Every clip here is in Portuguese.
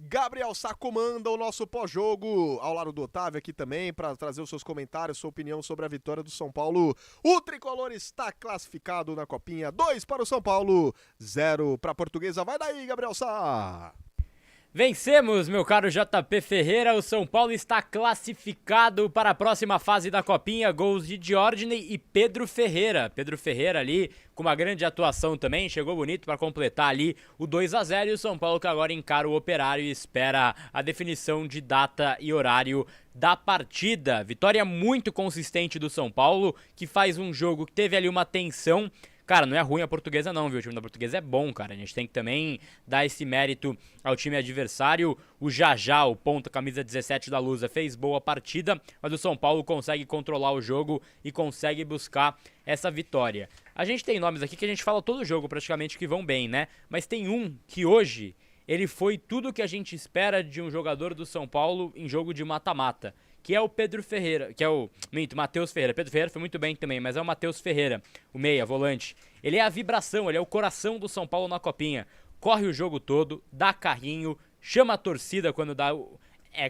Gabriel Sá comanda o nosso pós-jogo, ao lado do Otávio aqui também, para trazer os seus comentários, sua opinião sobre a vitória do São Paulo. O Tricolor está classificado na Copinha, 2 para o São Paulo, 0 para a Portuguesa. Vai daí, Gabriel Sá! Vencemos, meu caro JP Ferreira, o São Paulo está classificado para a próxima fase da Copinha, gols de Diógenes e Pedro Ferreira. Pedro Ferreira ali com uma grande atuação também, chegou bonito para completar ali o 2-0 e o São Paulo que agora encara o Operário e espera a definição de data e horário da partida. Vitória muito consistente do São Paulo, que faz um jogo que teve ali uma tensão. Cara, não é ruim a Portuguesa não, viu? O time da Portuguesa é bom, cara. A gente tem que também dar esse mérito ao time adversário. O Jajá, o ponta, camisa 17 da Lusa, fez boa partida, mas o São Paulo consegue controlar o jogo e consegue buscar essa vitória. A gente tem nomes aqui que a gente fala todo jogo praticamente que vão bem, né? Mas tem um que hoje, ele foi tudo o que a gente espera de um jogador do São Paulo em jogo de mata-mata, que é o Pedro Ferreira, que é o Matheus Ferreira. Pedro Ferreira foi muito bem também, mas é o Matheus Ferreira, o meia, volante. Ele é a vibração, ele é o coração do São Paulo na Copinha. Corre o jogo todo, dá carrinho, chama a torcida quando dá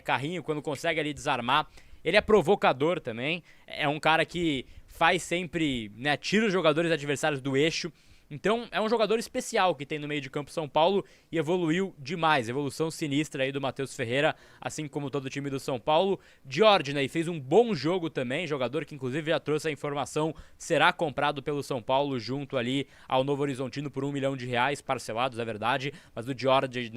carrinho, quando consegue ali desarmar. Ele é provocador também, é um cara que faz sempre, né, tira os jogadores adversários do eixo. Então é um jogador especial que tem no meio de campo São Paulo e evoluiu demais, evolução sinistra aí do Matheus Ferreira, assim como todo o time do São Paulo. Diógenes fez um bom jogo também, jogador que inclusive já trouxe a informação, será comprado pelo São Paulo junto ali ao Novo Horizontino por R$1 milhão, parcelados, é verdade, mas o Diógenes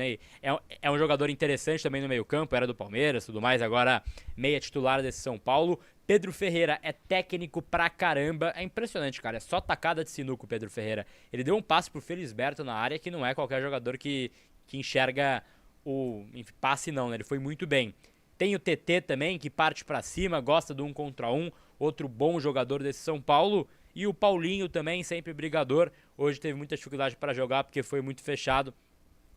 é um jogador interessante também no meio campo, era do Palmeiras e tudo mais, agora meia titular desse São Paulo. Pedro Ferreira é técnico pra caramba, é impressionante, cara, é só tacada de sinuca o Pedro Ferreira. Ele deu um passe pro Felisberto na área, que não é qualquer jogador que enxerga o passe não, né? Ele foi muito bem. Tem o TT também, que parte pra cima, gosta do 1 contra 1, outro bom jogador desse São Paulo. E o Paulinho também, sempre brigador, hoje teve muita dificuldade para jogar porque foi muito fechado,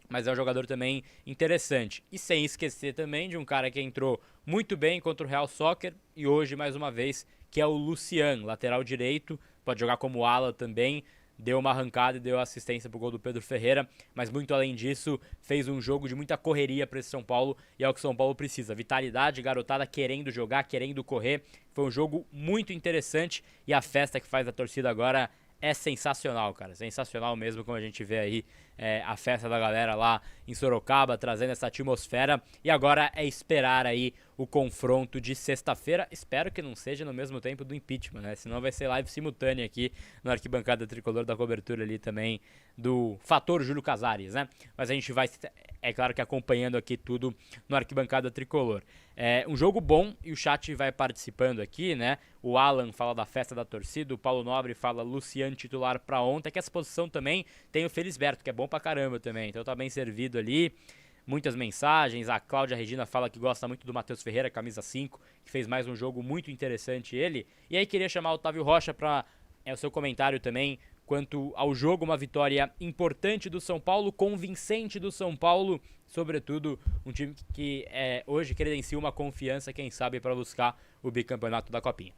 mas é um jogador também interessante. E sem esquecer também de um cara que entrou muito bem contra o Real Soccer e hoje, mais uma vez, que é o Lucian, lateral direito, pode jogar como ala também, deu uma arrancada e deu assistência pro gol do Pedro Ferreira, mas muito além disso, fez um jogo de muita correria para esse São Paulo e é o que o São Paulo precisa. Vitalidade, garotada querendo jogar, querendo correr. Foi um jogo muito interessante e a festa que faz a torcida agora é sensacional, cara, sensacional mesmo, como a gente vê aí a festa da galera lá em Sorocaba, trazendo essa atmosfera, e agora é esperar aí o confronto de sexta-feira, espero que não seja no mesmo tempo do impeachment, né, senão vai ser live simultânea aqui no Arquibancada Tricolor, da cobertura ali também do Fator Júlio Casares, né, mas a gente vai, é claro que acompanhando aqui tudo no Arquibancada Tricolor. É um jogo bom e o chat vai participando aqui, né? O Alan fala da festa da torcida, o Paulo Nobre fala Luciano titular pra ontem, que essa posição também tem o Felisberto, que é bom pra caramba também, então tá bem servido ali. Muitas mensagens, a Cláudia Regina fala que gosta muito do Matheus Ferreira, camisa 5, que fez mais um jogo muito interessante ele. E aí queria chamar o Otávio Rocha para o seu comentário também quanto ao jogo, uma vitória importante do São Paulo, convincente do São Paulo, sobretudo um time que hoje credencia uma confiança, quem sabe, para buscar o bicampeonato da Copinha.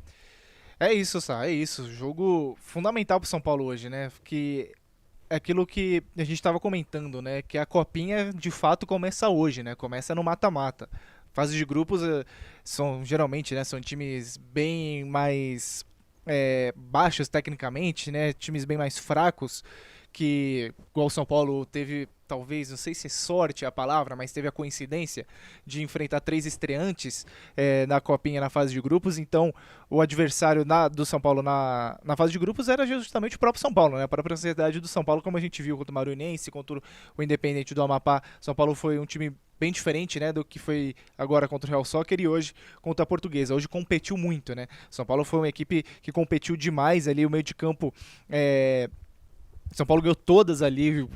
É isso, Sá, é isso. Jogo fundamental pro São Paulo hoje, né? Que é aquilo que a gente estava comentando, né? Que a Copinha, de fato, começa hoje, né? Começa no mata-mata. Fase de grupos são, geralmente, né? São times bem mais baixos tecnicamente, né? Times bem mais fracos, que, igual o São Paulo teve, talvez, não sei se é sorte a palavra, mas teve a coincidência de enfrentar 3 estreantes na Copinha na fase de grupos. Então o adversário do São Paulo na fase de grupos era justamente o próprio São Paulo, né? A própria sociedade do São Paulo, como a gente viu contra o Maranhense, contra o Independente do Amapá. São Paulo foi um time bem diferente, né, do que foi agora contra o Real Soccer e hoje contra a Portuguesa. Hoje competiu muito, né? São Paulo foi uma equipe que competiu demais ali, o meio de campo. São Paulo ganhou todas ali.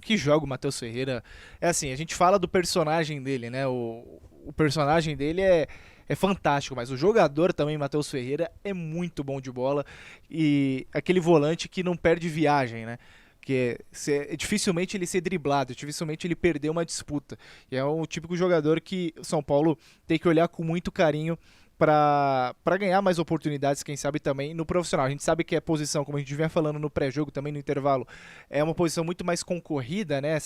Que joga o Matheus Ferreira. É assim, a gente fala do personagem dele, né? O personagem dele é fantástico, mas o jogador também, Matheus Ferreira, é muito bom de bola. E aquele volante que não perde viagem, né? Que dificilmente ele ser driblado, dificilmente ele perder uma disputa. E é um típico jogador que o São Paulo tem que olhar com muito carinho para ganhar mais oportunidades, quem sabe também no profissional. A gente sabe que a posição, como a gente vinha falando no pré-jogo, também no intervalo, é uma posição muito mais concorrida, né?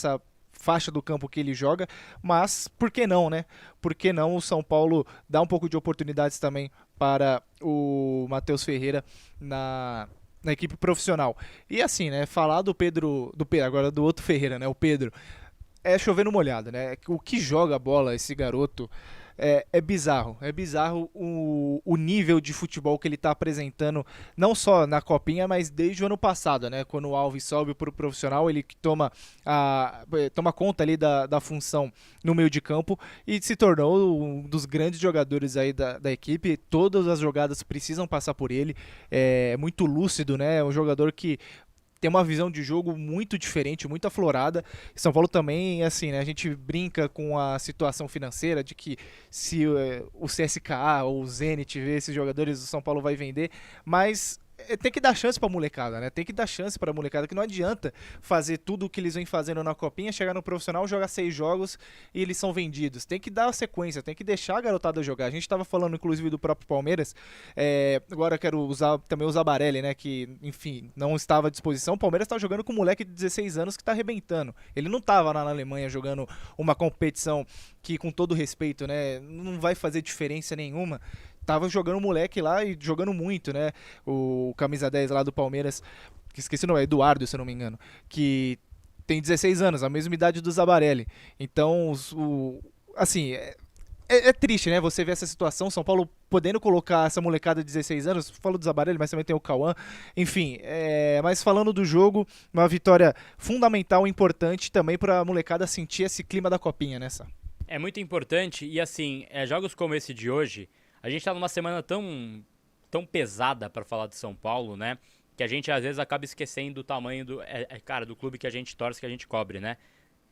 faixa do campo que ele joga, mas por que não, né? Por que não o São Paulo dá um pouco de oportunidades também para o Matheus Ferreira na equipe profissional. E assim, né, falar do Pedro, agora do outro Ferreira, né, o Pedro, é chover no molhado, né? O que joga a bola esse garoto é bizarro. É bizarro o nível de futebol que ele está apresentando, não só na Copinha, mas desde o ano passado, né? Quando o Alves sobe para o profissional, ele toma conta ali da função no meio de campo e se tornou um dos grandes jogadores aí da equipe. Todas as jogadas precisam passar por ele. É muito lúcido, né? É um jogador que tem uma visão de jogo muito diferente, muito aflorada. São Paulo também, assim, né, a gente brinca com a situação financeira de que se o CSKA ou o Zenit ver esses jogadores, o São Paulo vai vender, mas tem que dar chance pra molecada, né? Tem que dar chance pra molecada, que não adianta fazer tudo o que eles vêm fazendo na Copinha, chegar no profissional, jogar 6 jogos e eles são vendidos. Tem que dar a sequência, tem que deixar a garotada jogar. A gente tava falando, inclusive, do próprio Palmeiras. Agora eu quero usar também o Zabarelli, né? Que, enfim, não estava à disposição. O Palmeiras tá jogando com um moleque de 16 anos que tá arrebentando. Ele não tava lá na Alemanha jogando uma competição que, com todo respeito, né, não vai fazer diferença nenhuma. Tava jogando um moleque lá e jogando muito, né? O camisa 10 lá do Palmeiras, que esqueci o nome, é Eduardo, se eu não me engano, que tem 16 anos, a mesma idade do Zabarelli. Então, assim, é triste, né? Você ver essa situação, São Paulo podendo colocar essa molecada de 16 anos, falo do Zabarelli, mas também tem o Cauã. Enfim, mas falando do jogo, uma vitória fundamental e importante também para a molecada sentir esse clima da Copinha, né, Sá? É muito importante e assim, jogos como esse de hoje, a gente tá numa semana tão pesada para falar de São Paulo, né? Que a gente às vezes acaba esquecendo o tamanho do clube que a gente torce, que a gente cobre, né?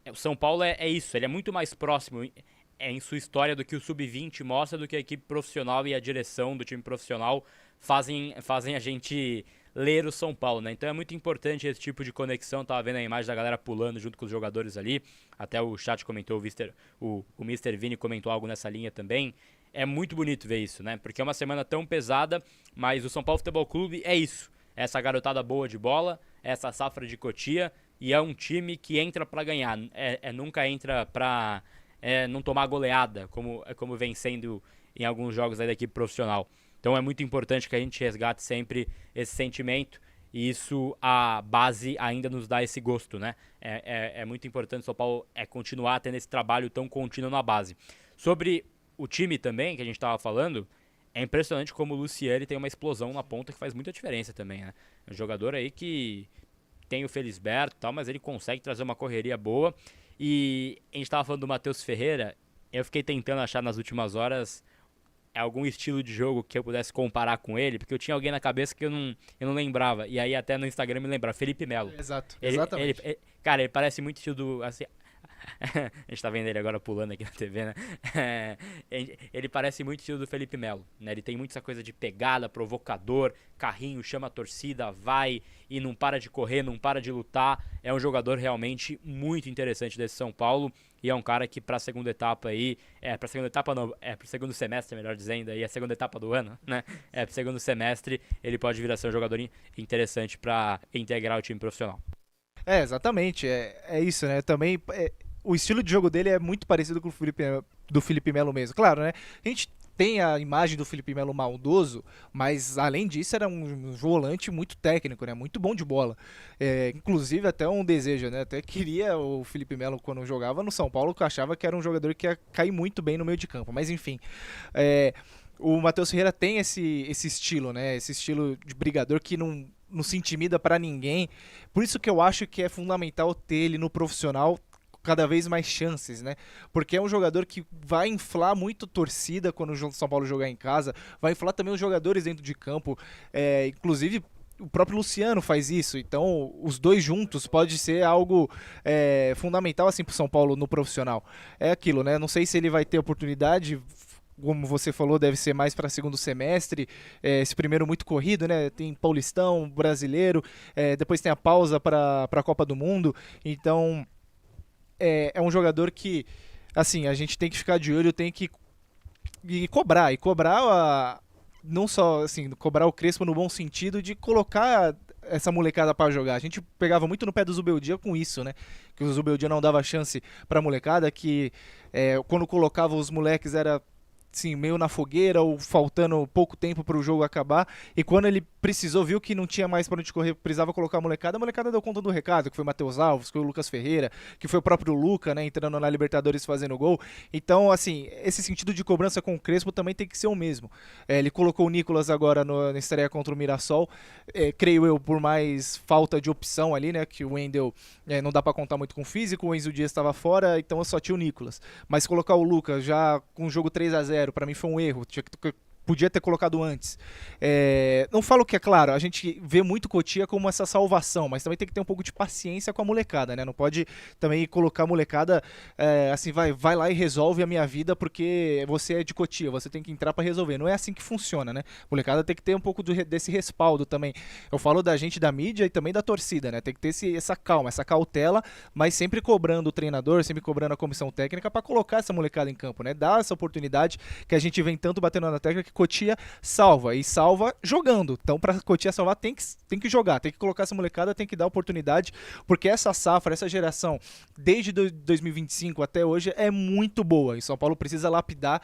O São Paulo é isso, ele é muito mais próximo em sua história do que o Sub-20 mostra, do que a equipe profissional e a direção do time profissional fazem a gente ler o São Paulo, né? Então é muito importante esse tipo de conexão. Tava vendo a imagem da galera pulando junto com os jogadores ali, até o chat comentou, o Mr. Vini comentou algo nessa linha também. É muito bonito ver isso, né? Porque é uma semana tão pesada, mas o São Paulo Futebol Clube é isso. Essa garotada boa de bola, essa safra de Cotia, e é um time que entra pra ganhar. Nunca entra pra não tomar goleada, como vem sendo em alguns jogos aí da equipe profissional. Então é muito importante que a gente resgate sempre esse sentimento, e isso, a base ainda nos dá esse gosto, né? É muito importante o São Paulo continuar tendo esse trabalho tão contínuo na base. Sobre o time também, que a gente estava falando, é impressionante como o Luciani tem uma explosão na ponta que faz muita diferença também, né? É um jogador aí que tem o Felisberto e tal, mas ele consegue trazer uma correria boa. E a gente estava falando do Matheus Ferreira, eu fiquei tentando achar nas últimas horas algum estilo de jogo que eu pudesse comparar com ele, porque eu tinha alguém na cabeça que eu não lembrava. E aí até no Instagram me lembrava, Felipe Melo. Exato, exatamente. Cara, ele parece muito estilo do... Assim, a gente tá vendo ele agora pulando aqui na TV, né? Ele parece muito estilo do Felipe Melo, né? Ele tem muito essa coisa de pegada, provocador, carrinho, chama a torcida, vai e não para de correr, não para de lutar. É um jogador realmente muito interessante desse São Paulo, e é um cara que pra segunda etapa aí, pra segunda etapa não, pro segundo semestre, melhor dizendo, aí a segunda etapa do ano, né? Pro segundo semestre, ele pode vir a ser um jogador interessante pra integrar o time profissional. Exatamente, é isso, né? Também o estilo de jogo dele é muito parecido com o do Felipe Melo mesmo. Claro, né? A gente tem a imagem do Felipe Melo maldoso, mas além disso era um volante muito técnico, né? Muito bom de bola. Inclusive até um desejo, né? Até queria o Felipe Melo quando jogava no São Paulo, que eu achava que era um jogador que ia cair muito bem no meio de campo. Mas enfim, o Matheus Ferreira tem esse estilo, né? Esse estilo de brigador que não se intimida pra ninguém. Por isso que eu acho que é fundamental ter ele no profissional cada vez mais chances, né? Porque é um jogador que vai inflar muito torcida quando o São Paulo jogar em casa, vai inflar também os jogadores dentro de campo, inclusive o próprio Luciano faz isso, então os dois juntos pode ser algo fundamental assim pro São Paulo no profissional. É aquilo, né? Não sei se ele vai ter oportunidade, como você falou, deve ser mais para segundo semestre, esse primeiro muito corrido, né? Tem Paulistão, Brasileiro, depois tem a pausa para a Copa do Mundo, então é um jogador que, assim, a gente tem que ficar de olho, tem que cobrar não só assim, cobrar o Crespo no bom sentido de colocar essa molecada pra jogar. A gente pegava muito no pé do Zubeldia com isso, né? Que o Zubeldia não dava chance pra molecada, que quando colocava os moleques era assim, meio na fogueira ou faltando pouco tempo para o jogo acabar, e quando ele precisou, viu que não tinha mais para onde correr, precisava colocar a molecada deu conta do recado, que foi o Matheus Alves, que foi o Lucas Ferreira, que foi o próprio Luca, né, entrando na Libertadores fazendo gol. Então, assim, esse sentido de cobrança com o Crespo também tem que ser o mesmo. Ele colocou o Nicolas agora na estreia contra o Mirassol, creio eu, por mais falta de opção ali, né, que o Wendel não dá para contar muito com o físico, o Enzo Dias estava fora, então eu só tinha o Nicolas. Mas colocar o Lucas já com o jogo 3-0, para mim foi um erro, podia ter colocado antes. Não falo que é claro, a gente vê muito Cotia como essa salvação, mas também tem que ter um pouco de paciência com a molecada, né? Não pode também colocar a molecada assim, vai lá e resolve a minha vida porque você é de Cotia, você tem que entrar para resolver. Não é assim que funciona, né? A molecada tem que ter um pouco desse respaldo também. Eu falo da gente da mídia e também da torcida, né? Tem que ter essa calma, essa cautela, mas sempre cobrando o treinador, sempre cobrando a comissão técnica para colocar essa molecada em campo, né? Dar essa oportunidade que a gente vem tanto batendo na tecla, que Cotia salva, e salva jogando. Então, pra Cotia salvar, tem que jogar, tem que colocar essa molecada, tem que dar oportunidade, porque essa safra, essa geração, desde 2025 até hoje, é muito boa. E São Paulo precisa lapidar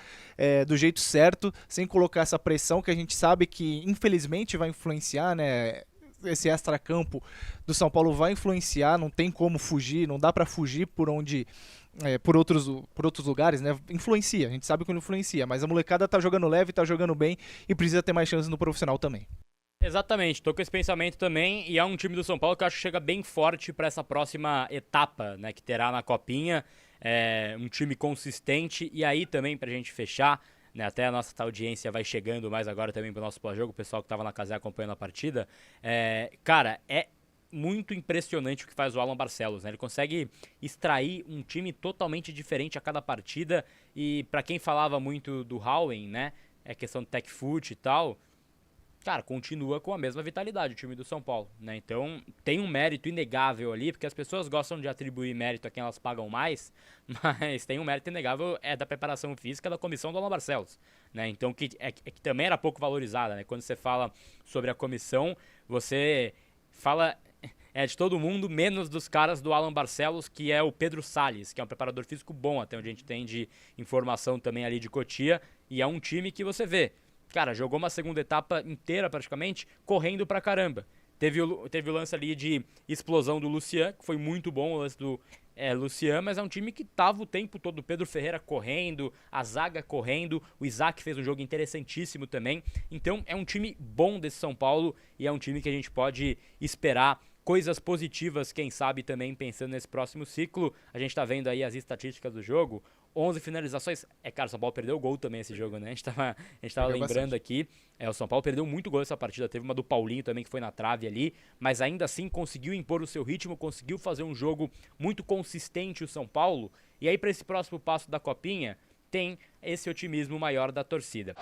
do jeito certo, sem colocar essa pressão que a gente sabe que, infelizmente, vai influenciar, né? Esse extracampo do São Paulo vai influenciar, não tem como fugir, não dá pra fugir por outros lugares, né? Influencia, a gente sabe que influencia, mas a molecada tá jogando leve, tá jogando bem e precisa ter mais chances no profissional também. Exatamente, tô com esse pensamento também, e é um time do São Paulo que eu acho que chega bem forte para essa próxima etapa, né, que terá na Copinha, um time consistente, e aí também pra gente fechar, né, até a nossa audiência vai chegando mais agora também pro nosso pós-jogo, o pessoal que tava na casa acompanhando a partida, cara, é muito impressionante o que faz o Alan Barcelos, né? Ele consegue extrair um time totalmente diferente a cada partida, e pra quem falava muito do Howen, né, questão do tech foot e tal, cara, continua com a mesma vitalidade o time do São Paulo, né? Então tem um mérito inegável ali, porque as pessoas gostam de atribuir mérito a quem elas pagam mais, mas tem um mérito inegável da preparação física da comissão do Alan Barcelos, né? Então que também era pouco valorizada, né? Quando você fala sobre a comissão, você fala de todo mundo, menos dos caras do Alan Barcelos, que é o Pedro Salles, que é um preparador físico bom, até onde a gente tem de informação também ali de Cotia, e é um time que você vê, cara, jogou uma segunda etapa inteira praticamente, correndo pra caramba. Teve o lance ali de explosão do Lucian, que foi muito bom o lance do Lucian, mas é um time que tava o tempo todo, o Pedro Ferreira correndo, a zaga correndo, o Isaac fez um jogo interessantíssimo também. Então é um time bom desse São Paulo, e é um time que a gente pode esperar coisas positivas, quem sabe também pensando nesse próximo ciclo. A gente tá vendo aí as estatísticas do jogo, 11 finalizações. Cara, o São Paulo perdeu gol também esse jogo, né? A gente tava lembrando aqui. O São Paulo perdeu muito gol nessa partida. Teve uma do Paulinho também, que foi na trave ali. Mas ainda assim conseguiu impor o seu ritmo, conseguiu fazer um jogo muito consistente o São Paulo. E aí, para esse próximo passo da Copinha, tem esse otimismo maior da torcida.